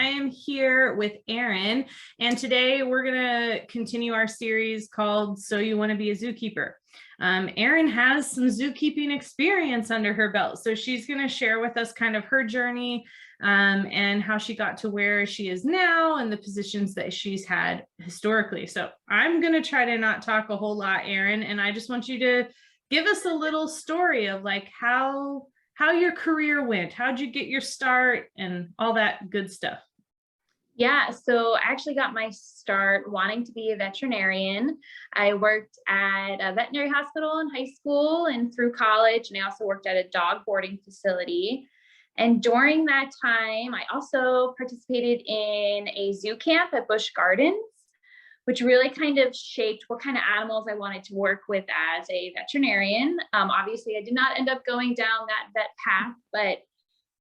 am here with Erin, and today we're going to continue our series called So You Want to Be a Zookeeper. Erin has some zookeeping experience under her belt, so she's going to share with us kind of her journey and how she got to where she is now and the positions that she's had historically. So I'm going to try to not talk a whole lot, Erin, and I just want you to give us a little story of like how your career went, how'd you get your start and all that good stuff. Yeah, so I actually got my start wanting to be a veterinarian. I worked at a veterinary hospital in high school and through college, and I also worked at a dog boarding facility. And during that time, I also participated in a zoo camp at Busch Gardens, which really kind of shaped what kind of animals I wanted to work with as a veterinarian. Obviously, I did not end up going down that vet path, but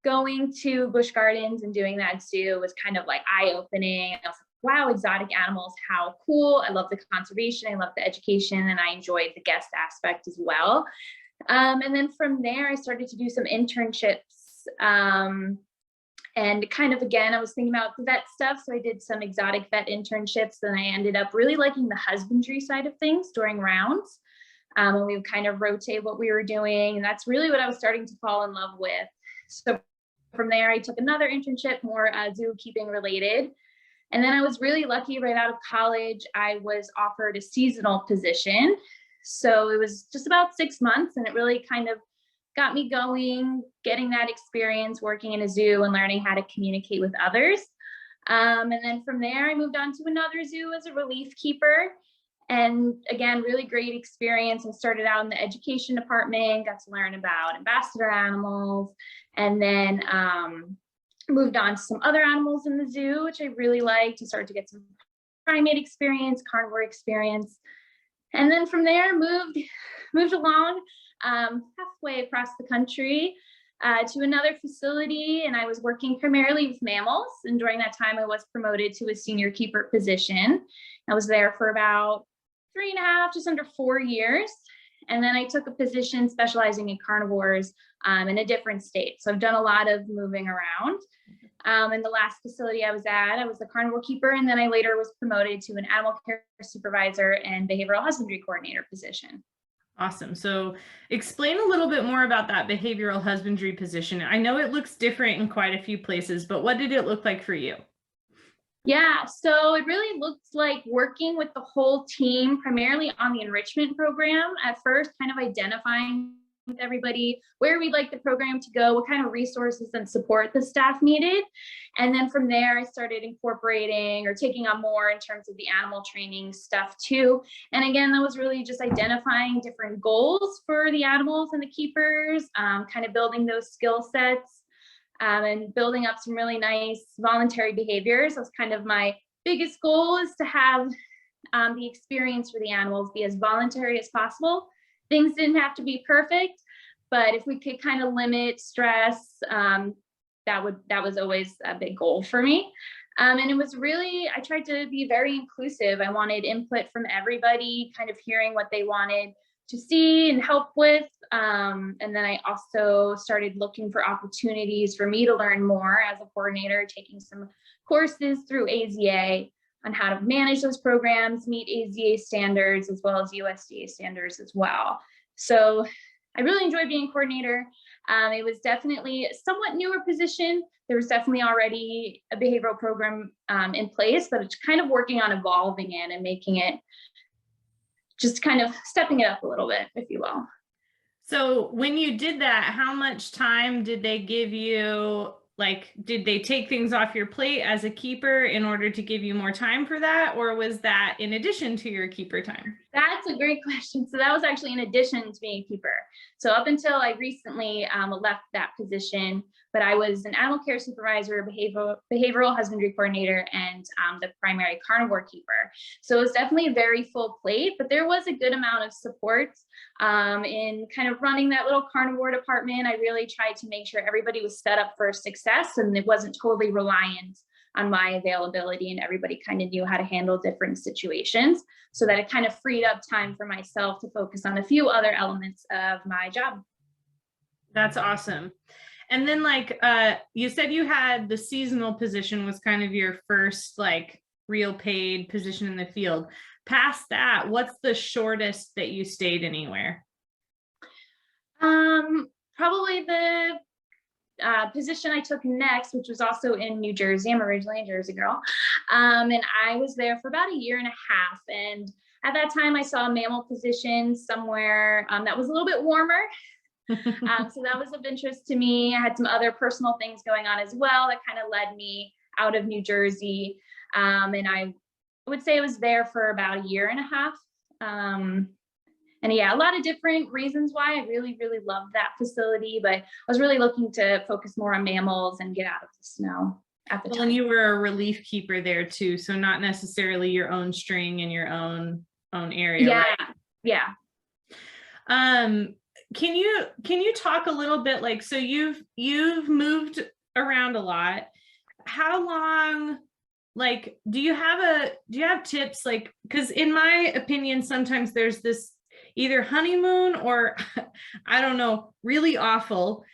going to Busch Gardens and doing that zoo was kind of like eye-opening. I was like, wow, exotic animals, how cool. I love the conservation, I love the education, and I enjoyed the guest aspect as well. And then from there, I started to do some internships. And kind of, again, I was thinking about the vet stuff. So I did some exotic vet internships, and I ended up really liking the husbandry side of things during rounds. And we would kind of rotate what we were doing. And that's really what I was starting to fall in love with. So from there, I took another internship, more zookeeping related. And then I was really lucky right out of college, I was offered a seasonal position. So it was just about 6 months, and it really kind of got me going, getting that experience working in a zoo and learning how to communicate with others. And then from there, I moved on to another zoo as a relief keeper. And again, really great experience. I started out in the education department, got to learn about ambassador animals, and then moved on to some other animals in the zoo, which I really liked, and started to get some primate experience, carnivore experience. And then from there, moved along halfway across the country to another facility, and I was working primarily with mammals. And during that time, I was promoted to a senior keeper position. I was there for about 3.5, just under 4 years. And then I took a position specializing in carnivores in a different state. So I've done a lot of moving around. In the last facility I was at, I was the carnivore keeper, and then I later was promoted to an animal care supervisor and behavioral husbandry coordinator position. Awesome. So explain a little bit more about that behavioral husbandry position. I know it looks different in quite a few places, but what did it look like for you? Yeah, so it really looks like working with the whole team, primarily on the enrichment program. At first, kind of identifying with everybody where we'd like the program to go, what kind of resources and support the staff needed. And then from there, I started incorporating or taking on more in terms of the animal training stuff too. And again, that was really just identifying different goals for the animals and the keepers, kind of building those skill sets. And building up some really nice voluntary behaviors. That's kind of my biggest goal, is to have the experience for the animals be as voluntary as possible. Things didn't have to be perfect, but if we could kind of limit stress, that was always a big goal for me. And it was really, I tried to be very inclusive. I wanted input from everybody, kind of hearing what they wanted to see and help with. And then I also started looking for opportunities for me to learn more as a coordinator, taking some courses through AZA on how to manage those programs, meet AZA standards, as well as USDA standards as well. So I really enjoyed being a coordinator. It was definitely a somewhat newer position. There was definitely already a behavioral program in place, but it's kind of working on evolving it and making it, just kind of stepping it up a little bit, if you will. So when you did that, how much time did they give you? Like, did they take things off your plate as a keeper in order to give you more time for that? Or was that in addition to your keeper time? That's a great question. So that was actually in addition to being a keeper. So up until I recently left that position, but I was an animal care supervisor, behavioral husbandry coordinator, and the primary carnivore keeper. So it was definitely a very full plate, but there was a good amount of support in kind of running that little carnivore department. I really tried to make sure everybody was set up for success and it wasn't totally reliant on my availability, and everybody kind of knew how to handle different situations, so that it kind of freed up time for myself to focus on a few other elements of my job. That's awesome. And then like you said you had the seasonal position was kind of your first like real paid position in the field. Past that, what's the shortest that you stayed anywhere? Probably the position I took next, which was also in New Jersey. I'm originally a Jersey girl. And I was there for about a year and a half. And at that time, I saw a mammal position somewhere that was a little bit warmer. So that was of interest to me. I had some other personal things going on as well that kind of led me out of New Jersey. And I would say I was there for about a year and a half. And yeah, a lot of different reasons why I really, really loved that facility, but I was really looking to focus more on mammals and get out of the snow at the time. And you were a relief keeper there too, so not necessarily your own string in your own area. Yeah, right? Yeah. Can you talk a little bit, like, so you've moved around a lot. How long, like, do you have tips, like, because in my opinion, sometimes there's this either honeymoon or I don't know, really awful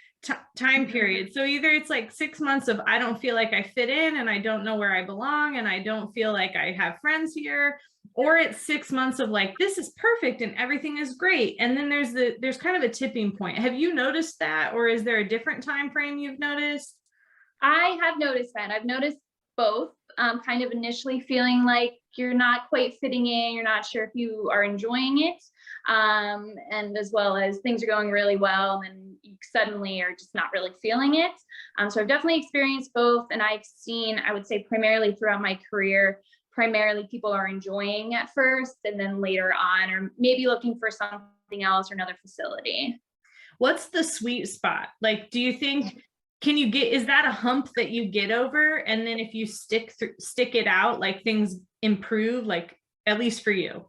time period. So either it's like 6 months of I don't feel like I fit in and I don't know where I belong and I don't feel like I have friends here, or it's 6 months of like this is perfect and everything is great. And then there's kind of a tipping point. Have you noticed that, or is there a different time frame you've noticed? I have noticed that. I've noticed both, kind of initially feeling like you're not quite fitting in, you're not sure if you are enjoying it, and as well as things are going really well and you suddenly are just not really feeling it. So I've definitely experienced both, and I've seen, I would say primarily throughout my career, primarily people are enjoying at first and then later on, or maybe looking for something else or another facility. What's the sweet spot? Like, do you think, is that a hump that you get over? And then if you stick it out, like things improve, like at least for you?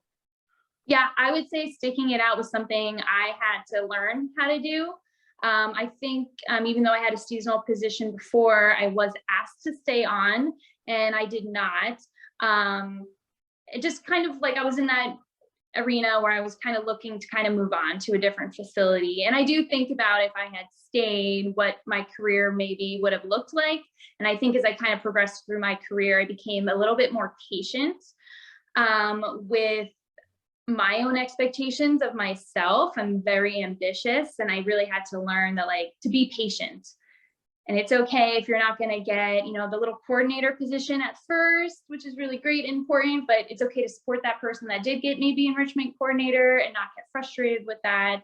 Yeah, I would say sticking it out was something I had to learn how to do. I think even though I had a seasonal position before, I was asked to stay on and I did not. It just kind of like I was in that arena where I was kind of looking to kind of move on to a different facility. And I do think about if I had stayed, what my career maybe would have looked like. And I think as I kind of progressed through my career, I became a little bit more patient with my own expectations of myself. I'm very ambitious, and I really had to learn that, like, to be patient. And it's okay if you're not going to get, the little coordinator position at first, which is really great and important, but it's okay to support that person that did get maybe enrichment coordinator and not get frustrated with that.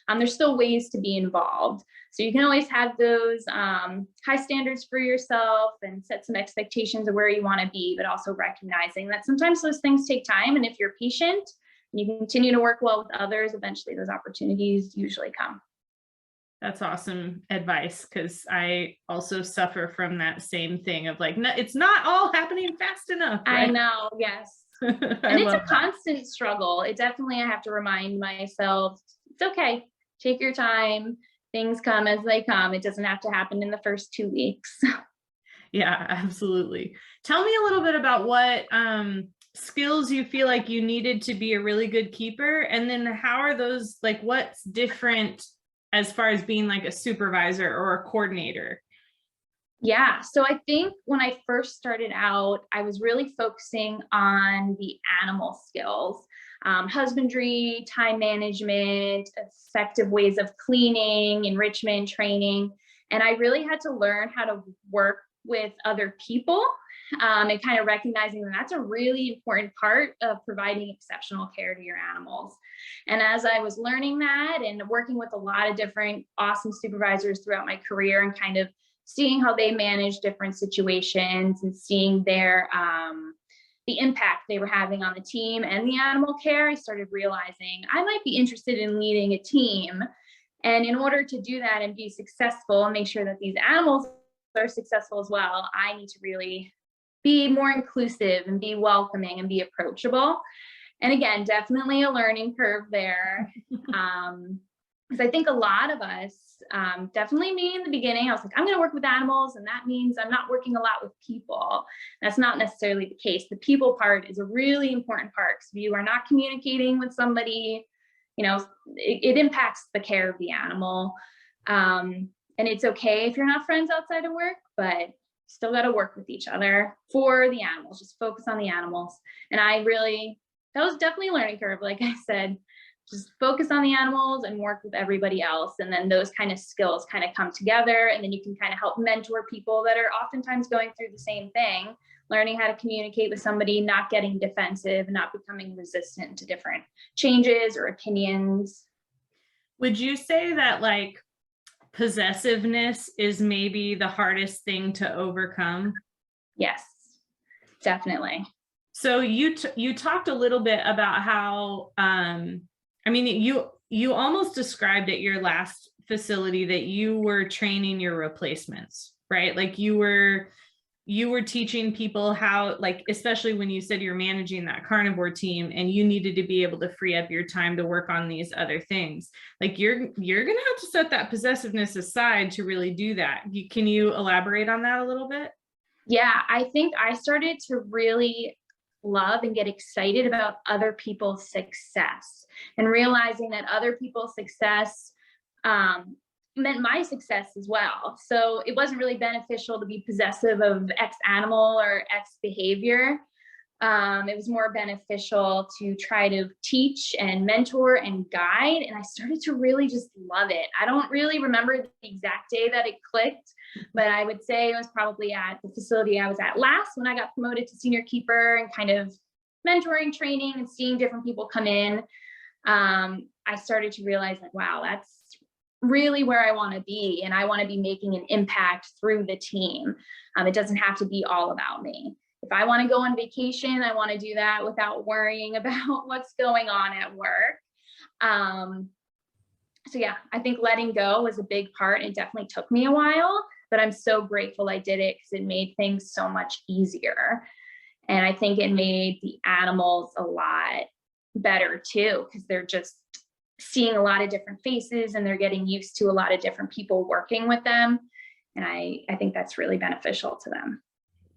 There's still ways to be involved. So you can always have those high standards for yourself and set some expectations of where you want to be, but also recognizing that sometimes those things take time. And if you're patient and you continue to work well with others, eventually those opportunities usually come. That's awesome advice, because I also suffer from that same thing of like, no, it's not all happening fast enough. Right? I know, yes. And it's a constant struggle. It definitely, I have to remind myself, it's okay. Take your time. Things come as they come. It doesn't have to happen in the first 2 weeks. Yeah, absolutely. Tell me a little bit about what skills you feel like you needed to be a really good keeper. And then how are those, like, what's different as far as being like a supervisor or a coordinator? Yeah, so I think when I first started out, I was really focusing on the animal skills, husbandry, time management, effective ways of cleaning, enrichment, training. And I really had to learn how to work with other people, and kind of recognizing that that's a really important part of providing exceptional care to your animals. And as I was learning that and working with a lot of different awesome supervisors throughout my career and kind of seeing how they manage different situations and seeing their the impact they were having on the team and the animal care, I started realizing I might be interested in leading a team. And in order to do that and be successful and make sure that these animals are successful as well, I need to really be more inclusive and be welcoming and be approachable. And again, definitely a learning curve there. Because I think a lot of us, definitely me in the beginning, I was like, I'm going to work with animals, and that means I'm not working a lot with people. That's not necessarily the case. The people part is a really important part, because if you are not communicating with somebody, it impacts the care of the animal. And it's okay if you're not friends outside of work, but still got to work with each other for the animals, just focus on the animals. And that was definitely a learning curve. Like I said, just focus on the animals and work with everybody else. And then those kind of skills kind of come together, and then you can kind of help mentor people that are oftentimes going through the same thing, learning how to communicate with somebody, not getting defensive, not becoming resistant to different changes or opinions. Would you say that like possessiveness is maybe the hardest thing to overcome? Yes, definitely. So you talked a little bit about how I mean you almost described at your last facility that you were training your replacements, right? Like you were teaching people how, like, especially when you said you're managing that carnivore team and you needed to be able to free up your time to work on these other things. Like you're going to have to set that possessiveness aside to really do that. Can you elaborate on that a little bit? Yeah, I think I started to really love and get excited about other people's success, and realizing that other people's success meant my success as well. So it wasn't really beneficial to be possessive of X animal or X behavior. It was more beneficial to try to teach and mentor and guide. And I started to really just love it. I don't really remember the exact day that it clicked, but I would say it was probably at the facility I was at last when I got promoted to senior keeper, and kind of mentoring, training, and seeing different people come in. I started to realize, like, wow, that's really where I want to be. And I want to be making an impact through the team. It doesn't have to be all about me. If I want to go on vacation, I want to do that without worrying about what's going on at work. So yeah, I think letting go was a big part. It definitely took me a while, but I'm so grateful I did it, because it made things so much easier. And I think it made the animals a lot better too, because they're just seeing a lot of different faces and they're getting used to a lot of different people working with them. And I think that's really beneficial to them.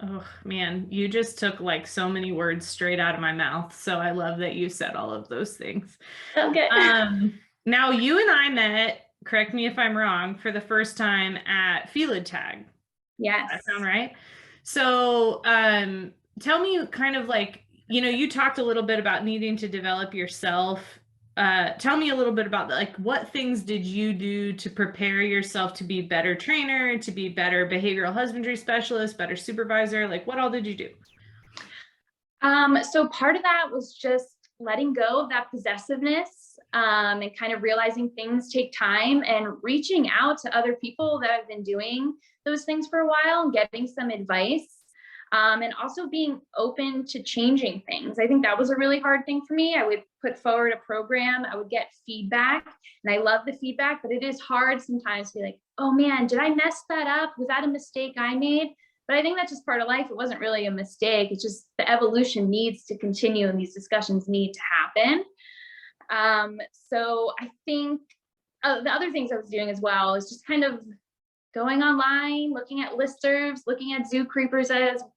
Oh man, you just took like so many words straight out of my mouth. So I love that you said all of those things. Okay. Now you and I met, correct me if I'm wrong, for the first time at Felid Tag. Yes. Does that sound right? So tell me kind of like, you talked a little bit about needing to develop yourself. Tell me a little bit about like what things did you do to prepare yourself to be better trainer, to be better behavioral husbandry specialist, better supervisor? Like what all did you do? So part of that was just letting go of that possessiveness, and kind of realizing things take time, and reaching out to other people that have been doing those things for a while and getting some advice. And also being open to changing things. I think that was a really hard thing for me. I would put forward a program, I would get feedback, and I love the feedback, but it is hard sometimes to be like, oh man, did I mess that up? Was that a mistake I made? But I think that's just part of life. It wasn't really a mistake. It's just the evolution needs to continue and these discussions need to happen. So I think the other things I was doing as well is just kind of going online, looking at listservs, looking at zookeepers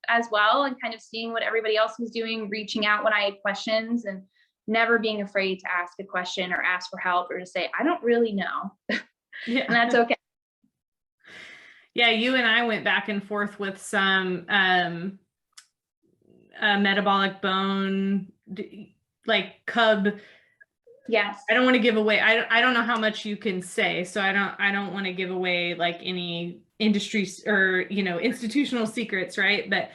as well, and kind of seeing what everybody else was doing, reaching out when I had questions, and never being afraid to ask a question or ask for help or to say, I don't really know. Yeah. And that's okay. Yeah, you and I went back and forth with some metabolic bone, like cub. Yes. I don't want to give away. I don't know how much you can say, so I don't want to give away like any industry or institutional secrets, right? But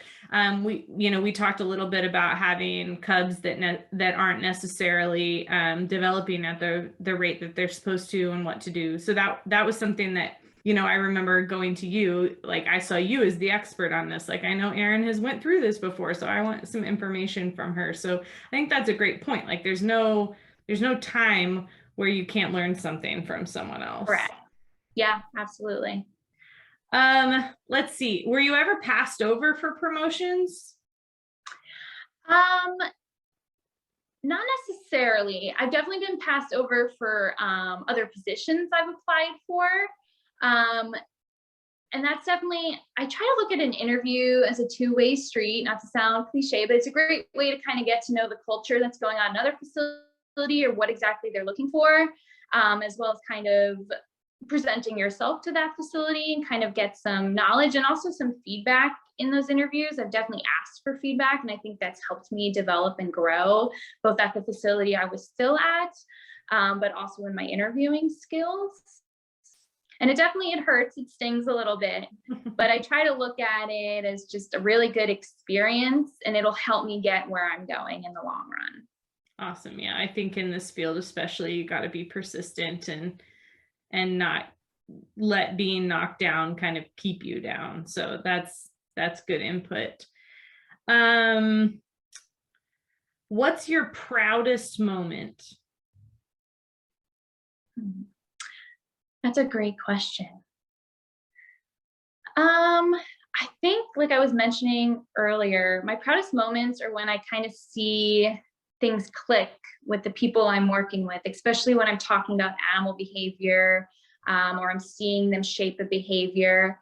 we talked a little bit about having cubs that aren't necessarily developing at the rate that they're supposed to, and what to do. So that was something that I remember going to you, like I saw you as the expert on this. Like I know Erin has went through this before, so I want some information from her. So I think that's a great point. Like there's no time where you can't learn something from someone else. Correct. Yeah, absolutely. Let's see. Were you ever passed over for promotions? Not necessarily. I've definitely been passed over for other positions I've applied for. And that's definitely, I try to look at an interview as a two-way street, not to sound cliche, but it's a great way to kind of get to know the culture that's going on in another facility, or what exactly they're looking for, as well as kind of presenting yourself to that facility and kind of get some knowledge and also some feedback in those interviews. I've definitely asked for feedback, and I think that's helped me develop and grow both at the facility I was still at, but also in my interviewing skills. And it hurts, it stings a little bit, but I try to look at it as just a really good experience, and it'll help me get where I'm going in the long run. Awesome. Yeah, I think in this field especially, you got to be persistent and not let being knocked down kind of keep you down. So that's good input. What's your proudest moment? That's a great question. I think, like I was mentioning earlier, my proudest moments are when I kind of see things click with the people I'm working with, especially when I'm talking about animal behavior, or I'm seeing them shape a behavior.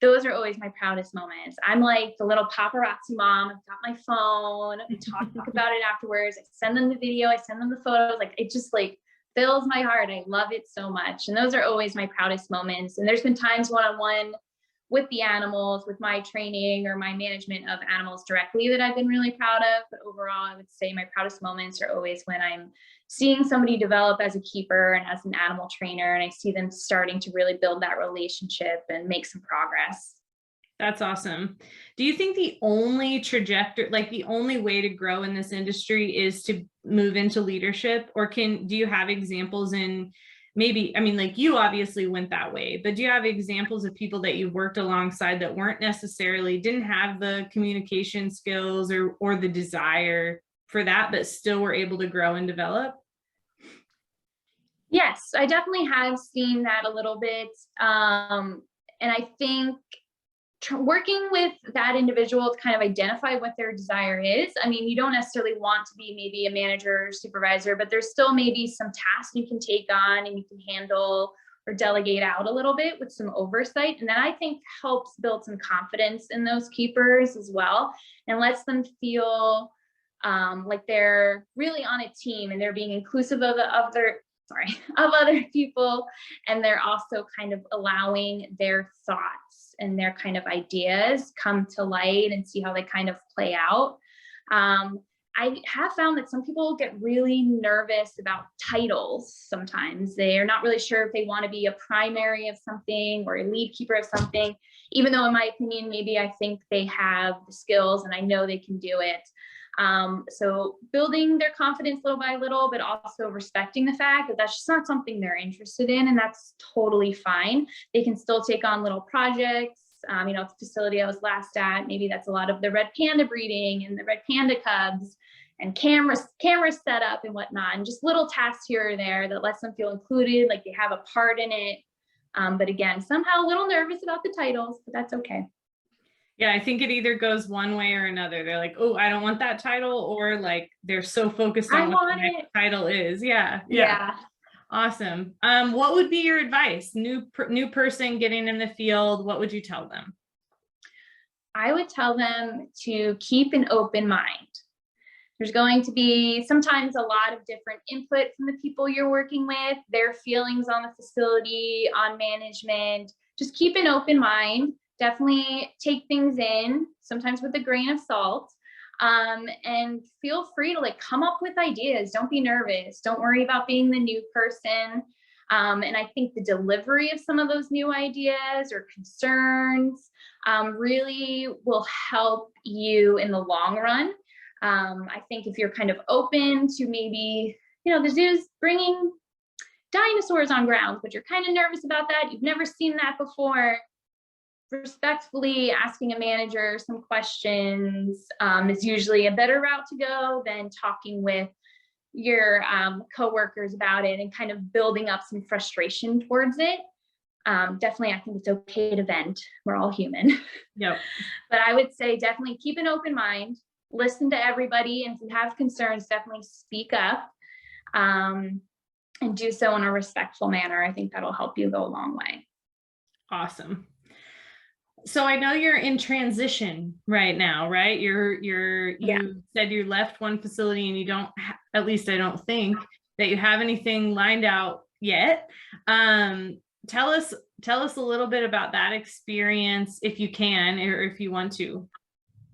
Those are always my proudest moments. I'm like the little paparazzi mom. I've got my phone. We talk about it afterwards. I send them the video. I send them the photos. Like, it just like fills my heart. I love it so much. And those are always my proudest moments. And there's been times one-on-one with the animals, with my training or my management of animals directly, that I've been really proud of. But overall, I would say my proudest moments are always when I'm seeing somebody develop as a keeper and as an animal trainer, and I see them starting to really build that relationship and make some progress. That's awesome. Do you think the only trajectory, like the only way to grow in this industry is to move into leadership? Or do you have examples in maybe, I mean, like you obviously went that way, but do you have examples of people that you've worked alongside that weren't necessarily, didn't have the communication skills or the desire for that, but still were able to grow and develop? Yes, I definitely have seen that a little bit. And I think working with that individual to kind of identify what their desire is. I mean, you don't necessarily want to be maybe a manager or supervisor, but there's still maybe some tasks you can take on and you can handle or delegate out a little bit with some oversight. And that, I think, helps build some confidence in those keepers as well, and lets them feel like they're really on a team and they're being inclusive of other people, and they're also kind of allowing their thoughts and their kind of ideas come to light and see how they kind of play out. I have found that some people get really nervous about titles. Sometimes they are not really sure if they want to be a primary of something or a lead keeper of something, even though in my opinion, maybe I think they have the skills and I know they can do it. So building their confidence little by little, but also respecting the fact that that's just not something they're interested in, and that's totally fine. They can still take on little projects. The facility I was last at, maybe that's a lot of the red panda breeding and the red panda cubs and camera setup and whatnot, and just little tasks here or there that lets them feel included, like they have a part in it. But again, somehow a little nervous about the titles, but that's okay. Yeah, I think it either goes one way or another. They're like, oh, I don't want that title, or like they're so focused on what the next title is. Yeah. Awesome. What would be your advice? New person getting in the field, what would you tell them? I would tell them to keep an open mind. There's going to be sometimes a lot of different input from the people you're working with, their feelings on the facility, on management. Just keep an open mind. Definitely take things in, sometimes with a grain of salt, and feel free to like come up with ideas. Don't be nervous. Don't worry about being the new person. And I think the delivery of some of those new ideas or concerns really will help you in the long run. I think if you're kind of open to maybe, the zoo's bringing dinosaurs on grounds, but you're kind of nervous about that, you've never seen that before, respectfully asking a manager some questions is usually a better route to go than talking with your coworkers about it and kind of building up some frustration towards it. Definitely, I think it's okay to vent. We're all human. Yep. But I would say definitely keep an open mind, listen to everybody, and if you have concerns, definitely speak up, and do so in a respectful manner. I think that'll help you go a long way. Awesome. So I know you're in transition right now, right? You said you left one facility and you don't, at least I don't think that you have anything lined out yet. tell us a little bit about that experience, if you can, or if you want to.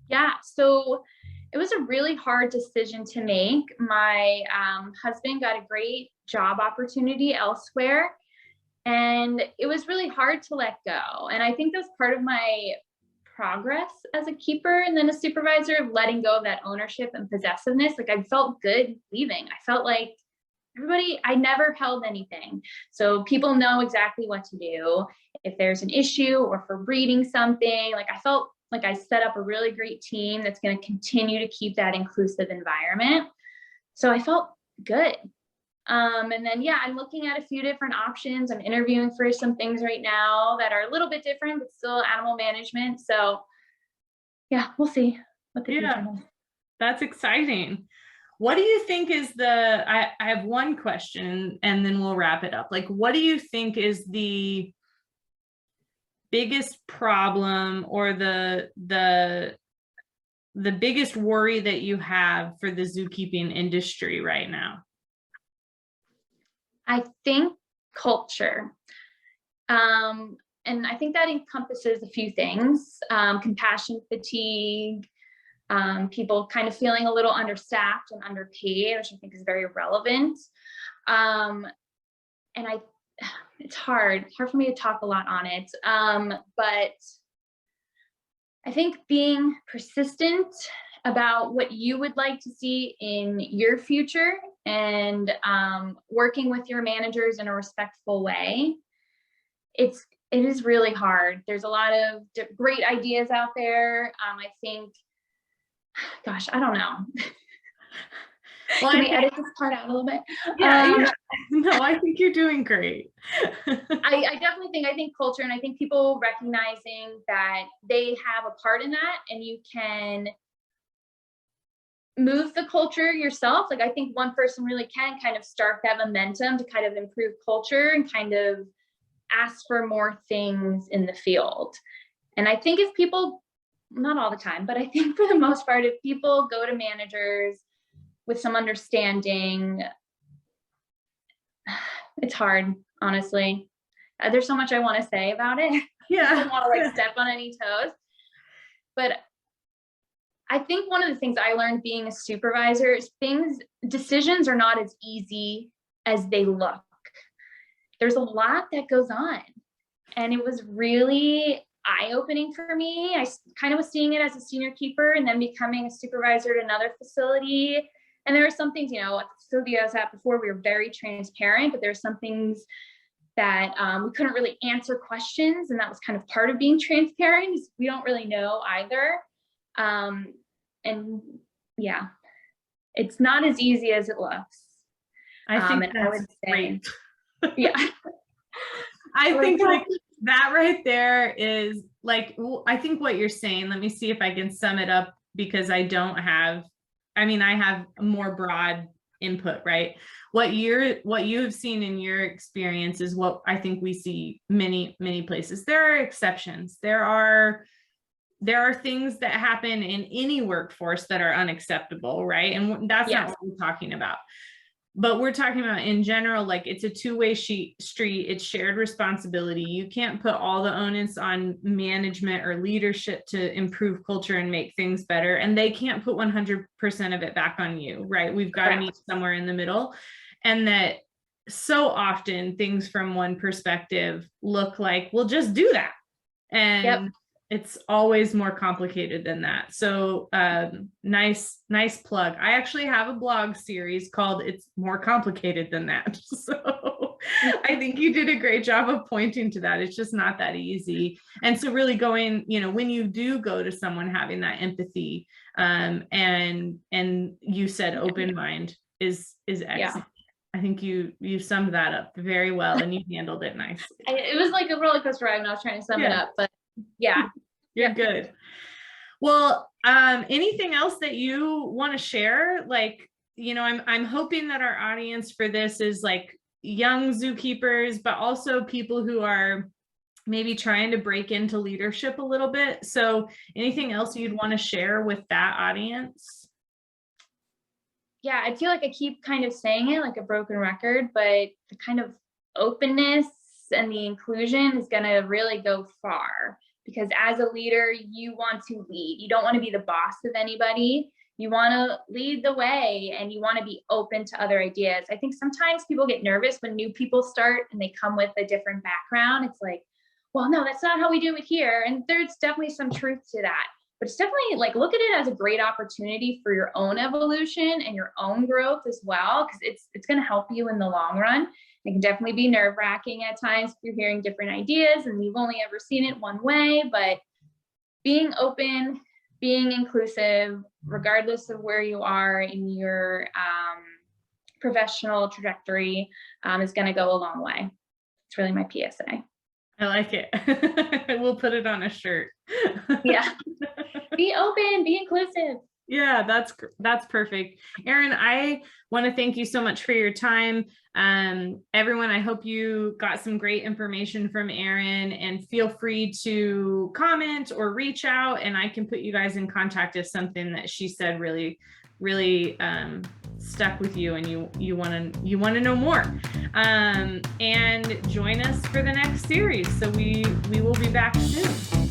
Yeah, so it was a really hard decision to make. My husband got a great job opportunity elsewhere, and it was really hard to let go. And I think that's part of my progress as a keeper and then a supervisor, of letting go of that ownership and possessiveness. Like, I felt good leaving. I felt like I never held anything. So people know exactly what to do if there's an issue or for breeding something. Like, I felt like I set up a really great team that's going to continue to keep that inclusive environment. So I felt good. And then, yeah, I'm looking at a few different options. I'm interviewing for some things right now that are a little bit different, but still animal management. So yeah, we'll see what the future holds. That's exciting. What do you think is I have one question and then we'll wrap it up. Like, what do you think is the biggest problem or the biggest worry that you have for the zookeeping industry right now? I think culture. And I think that encompasses a few things: compassion fatigue, people kind of feeling a little understaffed and underpaid, which I think is very relevant. And it's hard for me to talk a lot on it. But I think being persistent about what you would like to see in your future, and working with your managers in a respectful way. It is really hard. There's a lot of great ideas out there. I think, gosh, I don't know. Well, can we edit this part out a little bit? Yeah. No, I think you're doing great. I definitely think culture, and I think people recognizing that they have a part in that, and you can move the culture yourself. Like, I think one person really can kind of start that momentum to kind of improve culture and kind of ask for more things in the field. And I think if people, not all the time, but I think for the most part, if people go to managers with some understanding, it's hard, honestly. There's so much I want to say about it. Yeah. I don't want to like step on any toes. But I think one of the things I learned being a supervisor is decisions are not as easy as they look. There's a lot that goes on. And it was really eye-opening for me. I kind of was seeing it as a senior keeper and then becoming a supervisor at another facility. And there were some things, at the facility I was at before, we were very transparent, but there were some things that we couldn't really answer questions. And that was kind of part of being transparent, is we don't really know either. And yeah, it's not as easy as it looks. I think and that's I would say, great. Yeah. I think like that right there is like, I think what you're saying, let me see if I can sum it up, because I have more broad input, right? What you have seen in your experience is what I think we see many places. There are exceptions. There are things that happen in any workforce that are unacceptable, right? And that's not what we're talking about. But we're talking about in general, like, it's a two-way street. It's shared responsibility. You can't put all the onus on management or leadership to improve culture and make things better. And they can't put 100% of it back on you, right? We've got to meet somewhere in the middle. And that so often things from one perspective look like, well, just do that. And it's always more complicated than that. So nice plug. I actually have a blog series called It's More Complicated Than That. So I think you did a great job of pointing to that. It's just not that easy. And so really going, when you do go to someone, having that empathy, and you said open mind is excellent. Yeah. I think you summed that up very well, and you handled it nicely. It was like a roller coaster ride when I was trying to sum it up, but yeah. You're good. Well, anything else that you want to share? Like, I'm hoping that our audience for this is like young zookeepers, but also people who are maybe trying to break into leadership a little bit. So anything else you'd want to share with that audience? Yeah, I feel like I keep kind of saying it like a broken record, but the kind of openness and the inclusion is going to really go far, because as a leader, you want to lead. You don't want to be the boss of anybody. You want to lead the way, and you want to be open to other ideas. I think sometimes people get nervous when new people start and they come with a different background. It's like, well, no, that's not how we do it here. And there's definitely some truth to that. But it's definitely like, look at it as a great opportunity for your own evolution and your own growth as well, because it's going to help you in the long run. It can definitely be nerve-wracking at times if you're hearing different ideas and you've only ever seen it one way, but being open, being inclusive, regardless of where you are in your professional trajectory, is going to go a long way. It's really my PSA. I like it. We'll put it on a shirt. Yeah. Be open, be inclusive. Yeah, that's perfect. Erin, I want to thank you so much for your time. Everyone, I hope you got some great information from Erin, and feel free to comment or reach out, and I can put you guys in contact if something that she said really stuck with you and you want to know more. And join us for the next series. So we will be back soon.